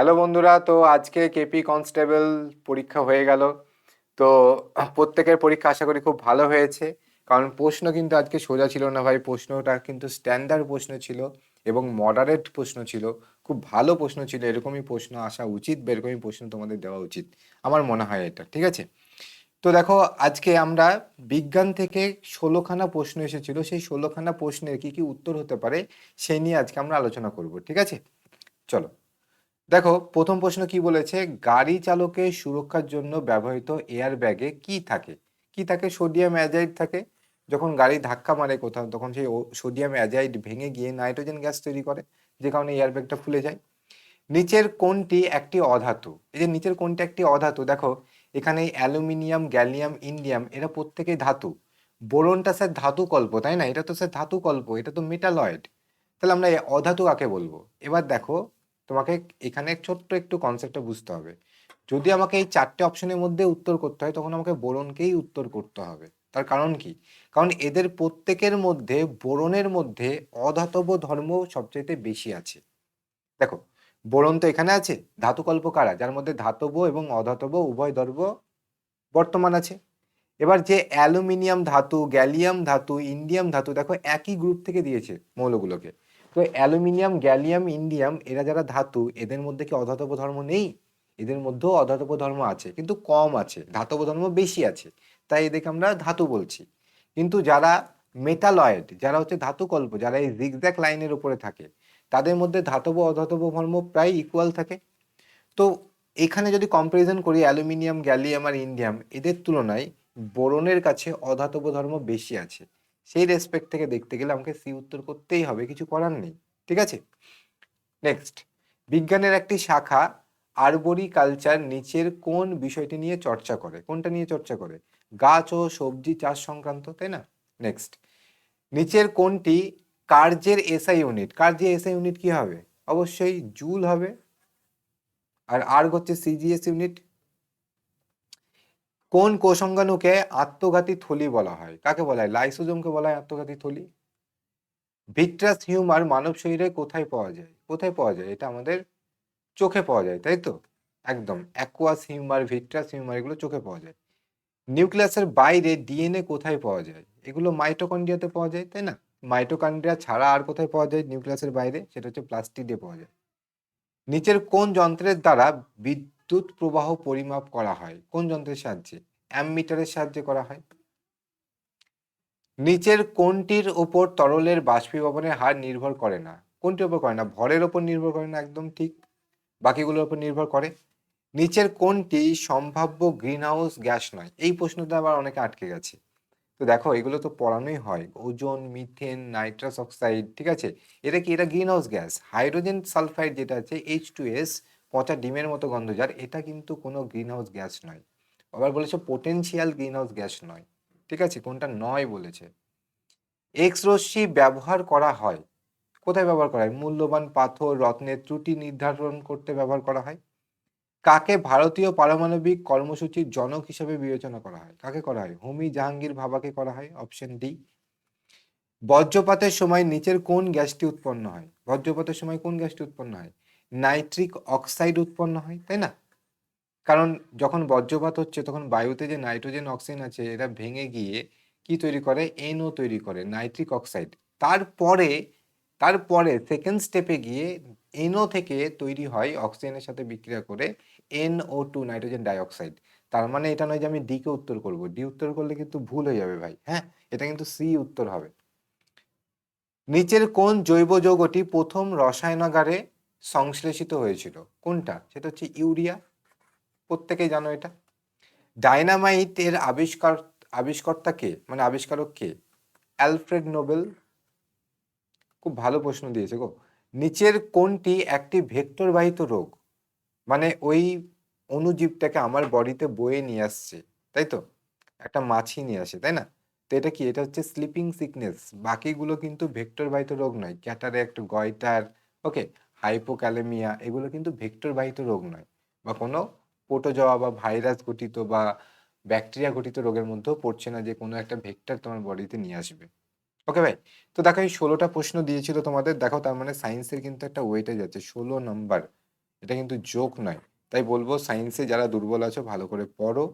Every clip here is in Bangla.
হ্যালো বন্ধুরা, তো আজকে কেপি কনস্টেবল পরীক্ষা হয়ে গেল। তো প্রত্যেকের পরীক্ষা আশা করি খুব ভালো হয়েছে। কারণ প্রশ্ন কিন্তু আজকে সোজা ছিল না ভাই, প্রশ্নটা কিন্তু স্ট্যান্ডার্ড প্রশ্ন ছিল এবং মডারেট প্রশ্ন ছিল। খুব ভালো প্রশ্ন ছিল, এরকমই প্রশ্ন আসা উচিত বা এরকমই প্রশ্ন তোমাদের দেওয়া উচিত, আমার মনে হয় এটা। ঠিক আছে, তো দেখো আজকে আমরা বিজ্ঞান থেকে 16খানা প্রশ্ন এসেছিল, সেই 16খানা প্রশ্নের কি কি উত্তর হতে পারে সেই নিয়ে আজকে আমরা আলোচনা করব। ঠিক আছে, চলো। দেখো প্রথম প্রশ্ন কি বলেছে, গাড়ি চালকের সুরক্ষার জন্য ব্যবহৃত এয়ার ব্যাগে কি থাকে? কি থাকে? সোডিয়াম অ্যাজাইড থাকে। যখন গাড়ি ধাক্কা মারে কোথাও, তখন সেই সোডিয়াম অ্যাজাইড ভেঙে গিয়ে নাইট্রোজেন গ্যাস তৈরি করে, যে কারণে এয়ার ব্যাগটা খুলে যায়। নিচের কোনটি একটি অধাতু? এই যে নিচের কোনটি একটি অধাতু, দেখো এখানে অ্যালুমিনিয়াম, গ্যালিয়াম, ইন্ডিয়াম এরা প্রত্যেকেই ধাতু। বোরনটা স্যার ধাতু কল্প, তাই না? এটা তো স্যার ধাতু কল্প, এটা তো মেটালয়েড। তাহলে আমরা অধাতু কাকে বলবো? এবার দেখো, তোমাকে এখানে ছোট্ট একটু কনসেপ্টটা বুঝতে হবে। যদি আমাকে এই চারটে অপশনের মধ্যে উত্তর করতে হয়, তখন আমাকে বোরনকেই উত্তর করতে হবে। তার কারণ কি? কারণ এদের প্রত্যেকের মধ্যে, বোরনের মধ্যে অধাতব ধর্ম সবচাইতে বেশি আছে। দেখো, বোরন তো এখানে আছে, ধাতুকল্প কারা? যার মধ্যে ধাতব এবং অধাতব উভয় দ্রব্য বর্তমান আছে। এবার যে অ্যালুমিনিয়াম ধাতু, গ্যালিয়াম ধাতু, ইন্ডিয়াম ধাতু, দেখো একই গ্রুপ থেকে দিয়েছে মৌলগুলোকে। তো অ্যালুমিনিয়াম, গ্যালিয়াম, ইন্ডিয়াম এরা যারা ধাতু, এদের মধ্যে কি অধাতব ধর্ম নেই? এদের মধ্যেও অধাতব ধর্ম আছে, কিন্তু কম আছে, ধাতব ধর্ম বেশি আছে। তাই এদেরকে আমরা ধাতু বলছি। কিন্তু যারা মেটালয়েড, যারা হচ্ছে ধাতুকল্প, যারা এই জিগজ্যাগ লাইনের উপরে থাকে, তাদের মধ্যে ধাতব অধাতব ধর্ম প্রায় ইকুয়াল থাকে। তো এখানে যদি কম্পারিজন করি অ্যালুমিনিয়াম, গ্যালিয়াম আর ইন্ডিয়াম, এদের তুলনায় বোরনের কাছে অধাতব ধর্ম বেশি আছে। সেই রেসপেক্ট থেকে দেখতে গেলে আমাকে সি উত্তর করতেই হবে, কিছু করার নেই। ঠিক আছে, নেক্সট। বিজ্ঞানের একটি শাখা আরবরি কালচার নিচের কোন বিষয়টি নিয়ে চর্চা করে? কোনটা নিয়ে চর্চা করে? গাছ ও সবজি চাষ সংক্রান্ত, তাই না? নেক্সট, নিচের কোনটি কার্যের এসআই ইউনিট? কার্যের এসআই ইউনিট কি হবে? অবশ্যই জুল হবে। আর হচ্ছে সিজিএস ইউনিট। কোন কোষাঙ্গাণুকে আত্মঘাতী থলি বলা হয়? কাকে বলা হয়? লাইসোজোমকে বলা হয় আত্মঘাতী থলি। ভিট্রাস হিউমার মানব শরীরে কোথায় পাওয়া যায়? কোথায় পাওয়া যায়? এটা আমাদের চোখে পাওয়া যায়, তাই তো? একদম, অ্যাকুয়াস হিউমার, ভিট্রাস হিউমার এগুলো চোখে পাওয়া যায়। নিউক্লিয়াসের বাইরে ডিএনএ কোথায় পাওয়া যায়? এগুলো মাইটোকন্ড্রিয়াতে পাওয়া যায়, তাই না? মাইটোকন্ড্রিয়া ছাড়া আর কোথায় পাওয়া যায় নিউক্লিয়াসের বাইরে? সেটা হচ্ছে প্লাস্টিডে পাওয়া যায়। নিচের কোন যন্ত্রের দ্বারা বিদ্যুৎ প্রবাহ পরিমাপ করা হয়? কোন যন্ত্রের সাহায্যে? অ্যামমিটারের সাহায্যে করা হয়। নিচের কোনটির ওপর তরলের বাষ্পীভবনের হার নির্ভর করে না? কোনটির ওপর করে না? ভরের ওপর নির্ভর করে না, একদম ঠিক। বাকিগুলোর উপর নির্ভর করে। নিচের কোনটি সম্ভাব্য গ্রিনহাউস গ্যাস নয়? এই প্রশ্নটা আবার অনেকে আটকে গেছে। তো দেখো এগুলো তো পড়ানোই হয়, ওজোন, মিথেন, নাইট্রাস অক্সাইড, ঠিক আছে? এটা কি? এটা green house gas. Hydrogen sulphide যেটা আছে H2S, পচা ডিমের মতো গন্ধ যার, এটা কিন্তু কোনো গ্রিন হাউস গ্যাস নয়। আবার বলেছে পোটেনশিয়াল গ্রিন হাউস গ্যাস নয়। ঠিক আছে, কোনটা নয় বলেছে। এক্স রশ্মি ব্যবহার করা হয় কোথায়? ব্যবহার করা হয় মূল্যবান পাথর, রত্নের ত্রুটি নির্ধারণ করতে ব্যবহার করা হয়। কাকে ভারতীয় পারমাণবিক কর্মসূচির জনক হিসেবে বিবেচনা করা হয়? কাকে করা হয়? হোমি জাহাঙ্গীর ভাবাকে করা হয়, অপশন ডি। বজ্রপাতের সময় নিচের কোন গ্যাসটি উৎপন্ন হয়? বজ্রপাতের সময় কোন গ্যাসটি উৎপন্ন হয়? নাইট্রিক অক্সাইড উৎপন্ন হয়, তাই না? কারণ যখন বজ্রপাত হচ্ছে, তখন বায়ুতে যে নাইট্রোজেন, অক্সিজেন আছে, এরা ভেঙে গিয়ে কি তৈরি করে? NO তৈরি করে, নাইট্রিক অক্সাইড। তারপরে তারপরে সেকেন্ড স্টেপে গিয়ে NO থেকে তৈরি হয় অক্সিজেনের সাথে বিক্রিয়া করে NO2, নাইট্রোজেন ডাইঅক্সাইড। তার মানে এটা নয় যে আমি ডি কে উত্তর করব, ডি উত্তর করলে কিন্তু ভুল হয়ে যাবে ভাই। হ্যাঁ, এটা কিন্তু সি উত্তর হবে। নিচের কোন জৈব যৌগটি প্রথম রসায়নাগারে সংশ্লেষিত হয়েছিল? কোনটা? সেটা হচ্ছে ইউরিয়া। প্রত্যেকেই জানো এটা। ডায়নামাইট এর আবিষ্কর্তা কে? মানে আবিষ্কারক কে? Alfred Nobel. খুব ভালো প্রশ্ন দিয়েছে গো। নিচের কোনটি একটি ভেক্টর বাহিত রোগ? মানে ওই অণুজীবটাকে আমার বডিতে বয়ে নিয়ে আসছে, তাই তো? একটা মাছি নিয়ে আসে, তাই না? তো এটা কি? এটা হচ্ছে স্লিপিং সিকনেস। বাকিগুলো কিন্তু ভেক্টর বাহিত রোগ নয়। ক্যাটারেক্ট, গয়টার, ওকে, হাইপোক্যালেমিয়া এগুলো কিন্তু ভেক্টর বাহিত রোগ নয়, বা কোনো প্রোটোজোয়া বা ভাইরাস ঘটিত বা ব্যাকটেরিয়া ঘটিত রোগের মধ্যেও পড়ছে না, যে কোনো একটা ভেক্টর তোমার বডিতে নিয়ে আসবে। ওকে ভাই, তো দেখো এই 16টা প্রশ্ন দিয়েছিল তোমাদের। দেখো তার মানে সায়েন্সের কিন্তু একটা ওয়েটেজ আছে, 16 নম্বর। এটা কিন্তু জোক নয়। তাই বলবো সায়েন্সে যারা দুর্বল আছো ভালো করে পড়ো।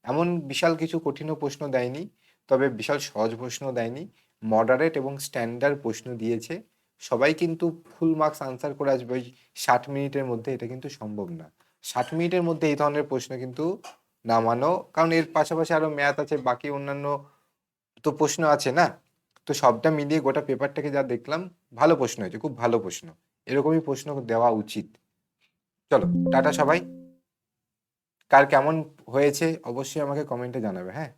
এমন বিশাল কিছু কঠিনও প্রশ্ন দেয়নি, তবে বিশাল সহজ প্রশ্ন দেয়নি। মডারেট এবং স্ট্যান্ডার্ড প্রশ্ন দিয়েছে। সবাই কিন্তু ফুল মার্কস আনসার করে আসবে ওই 60 মিনিটের মধ্যে, এটা কিন্তু সম্ভব না। 60 মিনিটের মধ্যে এই ধরনের প্রশ্ন কিন্তু নামানো, কারণ এর পাশাপাশি আরো ম্যাথ আছে, বাকি অন্যান্য তো প্রশ্ন আছে না? তো সবটা মিলিয়ে গোটা পেপারটাকে যা দেখলাম, ভালো প্রশ্ন হয়েছে, খুব ভালো প্রশ্ন। এরকমই প্রশ্ন দেওয়া উচিত। চলো, টাটা সবাই। কার কেমন হয়েছে অবশ্যই আমাকে কমেন্টে জানাবে, হ্যাঁ?